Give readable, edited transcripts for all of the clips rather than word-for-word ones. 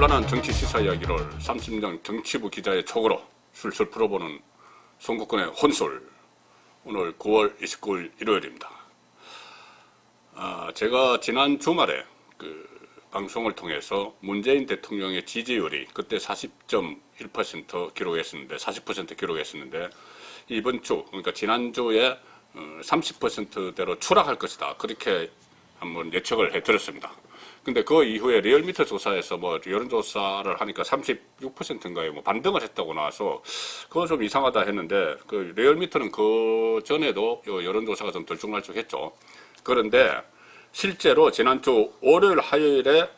혼란한 정치 시사 이야기를 30년 정치부 기자의 촉으로 술술 풀어보는 송국근의 혼술. 오늘 9월 29일 일요일입니다. 제가 지난 주말에 방송을 통해서 문재인 대통령의 지지율이 그때 40.1% 기록했었는데 40% 기록했었는데 이번 주, 그러니까 지난주에 30%대로 추락할 것이다, 그렇게 한번 예측을 해드렸습니다. 근데 그 이후에 리얼미터 조사에서 여론조사를 하니까 36%인가요? 반등을 했다고 나와서 그거 좀 이상하다 했는데, 리얼미터는 그 전에도 여론조사가 좀 들쭉날쭉했죠. 그런데 실제로 지난주 월요일, 화요일에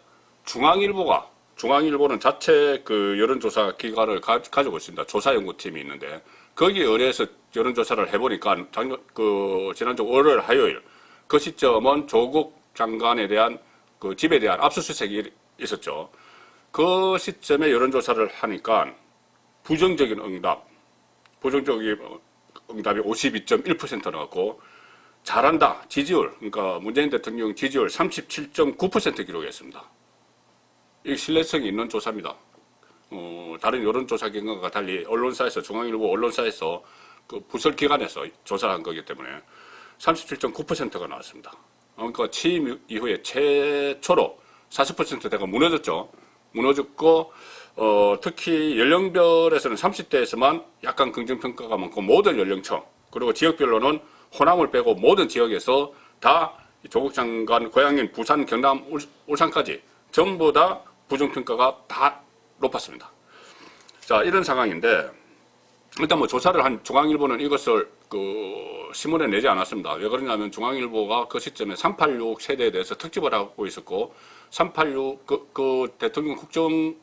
중앙일보는 자체 여론조사 기관을 가지고 있습니다. 조사연구팀이 있는데, 거기에 의뢰해서 여론조사를 해보니까 지난주 월요일, 화요일 그 시점은 조국 장관에 대한 집에 대한 압수수색이 있었죠. 그 시점에 여론조사를 하니까 부정적인 응답이 52.1% 나왔고, 잘한다, 지지율, 그러니까 문재인 대통령 지지율 37.9% 기록했습니다. 이 신뢰성이 있는 조사입니다. 다른 여론조사 기관과 달리 언론사에서, 중앙일보 언론사에서 부설기관에서 조사한 거기 때문에 37.9%가 나왔습니다. 그러니까 취임 이후에 최초로 40%대가 무너졌죠. 무너졌고, 특히 연령별에서는 30대에서만 약간 긍정평가가 많고, 모든 연령층, 그리고 지역별로는 호남을 빼고 모든 지역에서 다 조국 장관 고향인 부산, 경남, 울산까지 전부 다 부정평가가 다 높았습니다. 자, 이런 상황인데, 일단 조사를 한 중앙일보는 이것을 신문에 내지 않았습니다. 왜 그러냐면 중앙일보가 그 시점에 386 세대에 대해서 특집을 하고 있었고, 386 대통령 국정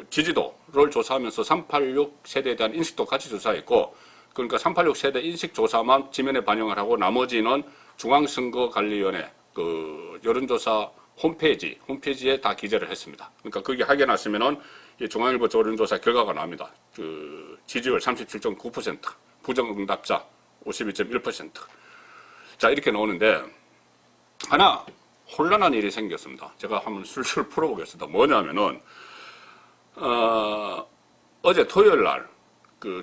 지지도를 조사하면서 386 세대에 대한 인식도 같이 조사했고, 그러니까 386 세대 인식 조사만 지면에 반영을 하고, 나머지는 중앙선거관리위원회 여론조사 홈페이지에 다 기재를 했습니다. 그러니까 거기 확인하시면은 중앙일보 여론조사 결과가 나옵니다. 지지율 37.9%, 부정응답자 52.1%. 자, 이렇게 나오는데, 하나 혼란한 일이 생겼습니다. 제가 한번 술술 풀어보겠습니다. 뭐냐면은, 어제 토요일 날,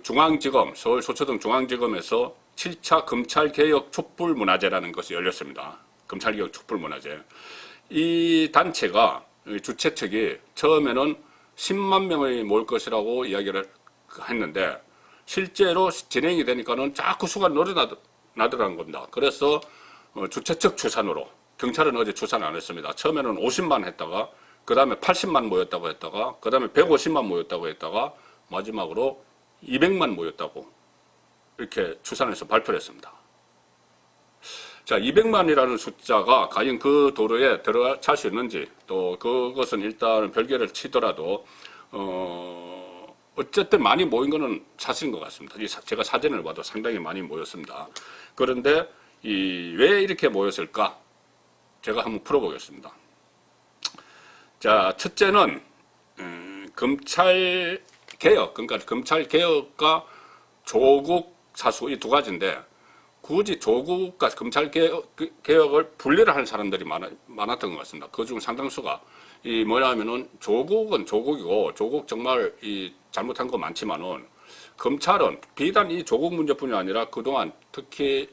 중앙지검, 서울 서초동 중앙지검에서 7차 검찰개혁 촛불문화제라는 것이 열렸습니다. 검찰개혁 촛불문화제. 이 단체가, 주최 측이 처음에는 10만 명이 모일 것이라고 이야기를 했는데, 실제로 진행이 되니까는 자꾸 수가 늘어나더라는 겁니다. 그래서 주최 측 추산으로, 경찰은 어제 추산 안 했습니다. 처음에는 50만 했다가, 그 다음에 80만 모였다고 했다가, 그 다음에 150만 모였다고 했다가, 마지막으로 200만 모였다고 이렇게 추산해서 발표를 했습니다. 자, 200만이라는 숫자가 과연 그 도로에 들어찰 수 있는지, 또 그것은 일단은 별개를 치더라도 어쨌든 많이 모인 것은 사실인 것 같습니다. 제가 사진을 봐도 상당히 많이 모였습니다. 그런데 왜 이렇게 모였을까? 제가 한번 풀어보겠습니다. 자, 첫째는 검찰 개혁, 그러니까 검찰 개혁과 조국 사수, 이 두 가지인데, 굳이 조국과 검찰 개혁을 분리를 하는 사람들이 많았던 것 같습니다. 그중 상당수가 뭐냐면은 조국은 조국이고, 조국 정말 잘못한 거 많지만은, 검찰은 비단 이 조국 문제뿐이 아니라 그동안 특히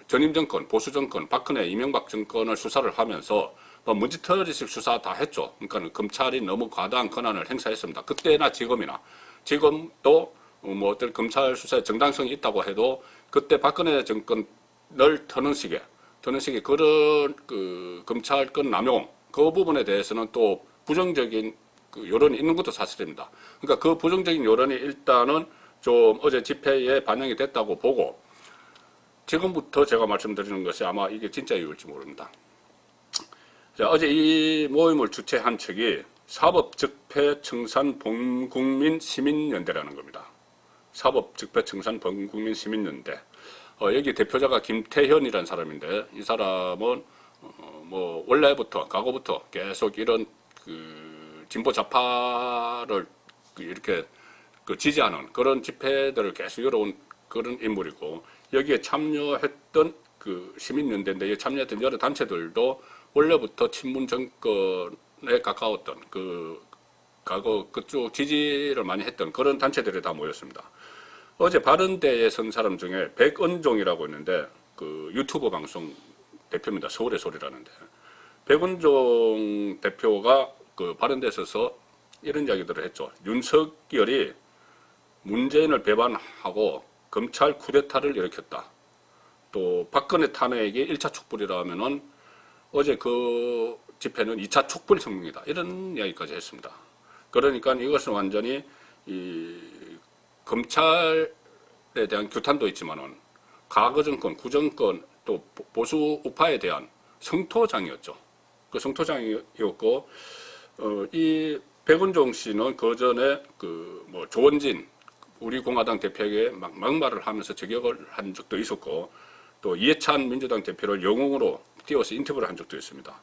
전임 정권, 보수 정권, 박근혜, 이명박 정권을 수사를 하면서 문지털이식 수사 다 했죠. 그러니까 검찰이 너무 과다한 권한을 행사했습니다. 그때나 지금도 어떤 검찰 수사에 정당성이 있다고 해도, 그때 박근혜 정권을 터는 식의 그런 검찰권 남용, 그 부분에 대해서는 또 부정적인 여론이 있는 것도 사실입니다. 그러니까 그 부정적인 여론이 일단은 좀 어제 집회에 반영이 됐다고 보고, 지금부터 제가 말씀드리는 것이 아마 이게 진짜 이유일지 모릅니다. 자, 어제 이 모임을 주최한 측이 사법적폐청산 범국민 시민연대라는 겁니다. 사법적폐청산 범국민 시민연대. 여기 대표자가 김태현이라는 사람인데, 이 사람은 원래부터, 과거부터 계속 이런 진보 좌파를 이렇게 지지하는 그런 집회들을 계속 열어온 그런 인물이고, 여기에 참여했던 시민연대인데, 여기 참여했던 여러 단체들도 원래부터 친문 정권에 가까웠던 과거 그쪽 지지를 많이 했던 그런 단체들이 다 모였습니다. 어제 바른대에 선 사람 중에 백은종이라고 있는데 그 유튜브 방송 대표입니다. 서울의 소리라는데 백은종 대표가 그 바른대에 서서 이런 이야기들을 했죠. 윤석열이 문재인을 배반하고 검찰 쿠데타를 일으켰다. 또 박근혜 탄핵이 1차 촛불이라 하면은 어제 그 집회는 2차 촛불 성명이다. 이런 이야기까지 했습니다. 그러니까 이것은 완전히 이 검찰에 대한 규탄도 있지만은 과거 정권, 구정권 또 보수 우파에 대한 성토장이었죠. 그 성토장이었고 이 백은종 씨는 그 전에 그 뭐 조원진 우리 공화당 대표에게 막말을 하면서 저격을 한 적도 있었고 또 이해찬 민주당 대표를 영웅으로 띄워서 인터뷰를 한 적도 있습니다.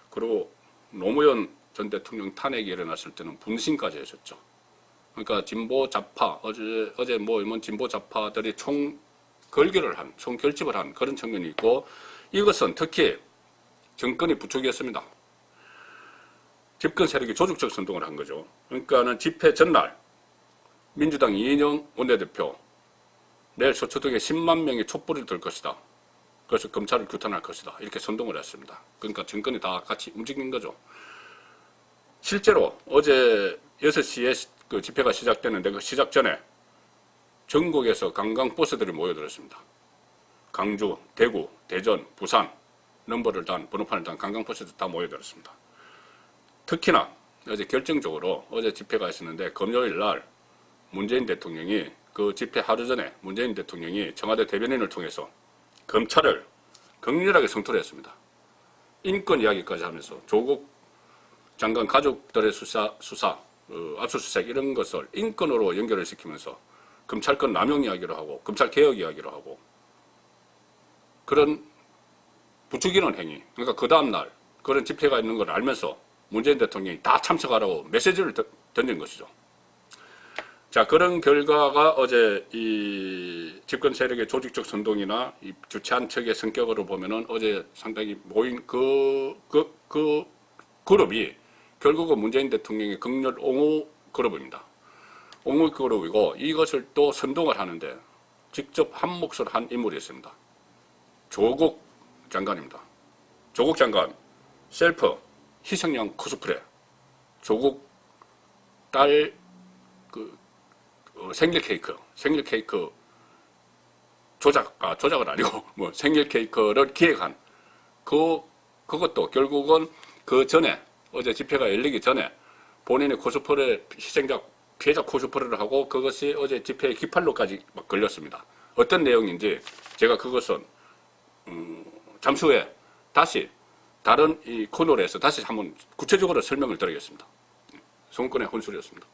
그리고 노무현 전 대통령 탄핵이 일어났을 때는 분신까지 했었죠. 그러니까 진보 좌파 어제 뭐 이런 진보 좌파들이 총 결집을 한 그런 측면이 있고 이것은 특히 정권이 부추겼습니다. 집권 세력이 조직적 선동을 한 거죠. 그러니까는 집회 전날 민주당 이인영 원내대표 내일 서초동에 10만 명의 촛불을 들 것이다. 그래서 검찰을 규탄할 것이다. 이렇게 선동을 했습니다. 그러니까 정권이 다 같이 움직인 거죠. 실제로 어제 6시에 그 집회가 시작되는데 그 시작 전에 전국에서 관광버스들이 모여들었습니다. 강주, 대구, 대전, 부산 넘버를 단 번호판을 단 관광버스들 다 모여들었습니다. 특히나 어제 결정적으로 어제 집회가 있었는데 금요일 날 문재인 대통령이 그 집회 하루 전에 문재인 대통령이 청와대 대변인을 통해서 검찰을 격렬하게 성토를 했습니다. 인권 이야기까지 하면서 조국 장관 가족들의 수사 압수수색 이런 것을 인권으로 연결을 시키면서 검찰권 남용 이야기로 하고 검찰 개혁 이야기로 하고 그런 부추기는 행위. 그러니까 그 다음날 그런 집회가 있는 걸 알면서 문재인 대통령이 다 참석하라고 메시지를 던진 것이죠. 자, 그런 결과가 어제 이 집권 세력의 조직적 선동이나 이 주최한 측의 성격으로 보면은 어제 상당히 모인 그 그룹이 결국은 문재인 대통령의 극렬 옹호 그룹입니다. 옹호 그룹이고 이것을 또 선동을 하는데 직접 한 몫을 한 인물이 있습니다. 조국 장관입니다. 조국 장관 셀프 희생양 코스프레 조국 딸 생일 케이크 조작은 아니고 뭐 생일 케이크를 기획한 그것도 결국은 그 전에 어제 집회가 열리기 전에 본인의 코스프레 피해자 코스프레를 하고 그것이 어제 집회의 기판로까지 막 걸렸습니다. 어떤 내용인지 제가 그것은 잠시 후에 다시 다른 이 코너에서 다시 한번 구체적으로 설명을 드리겠습니다. 정권의 혼술이었습니다.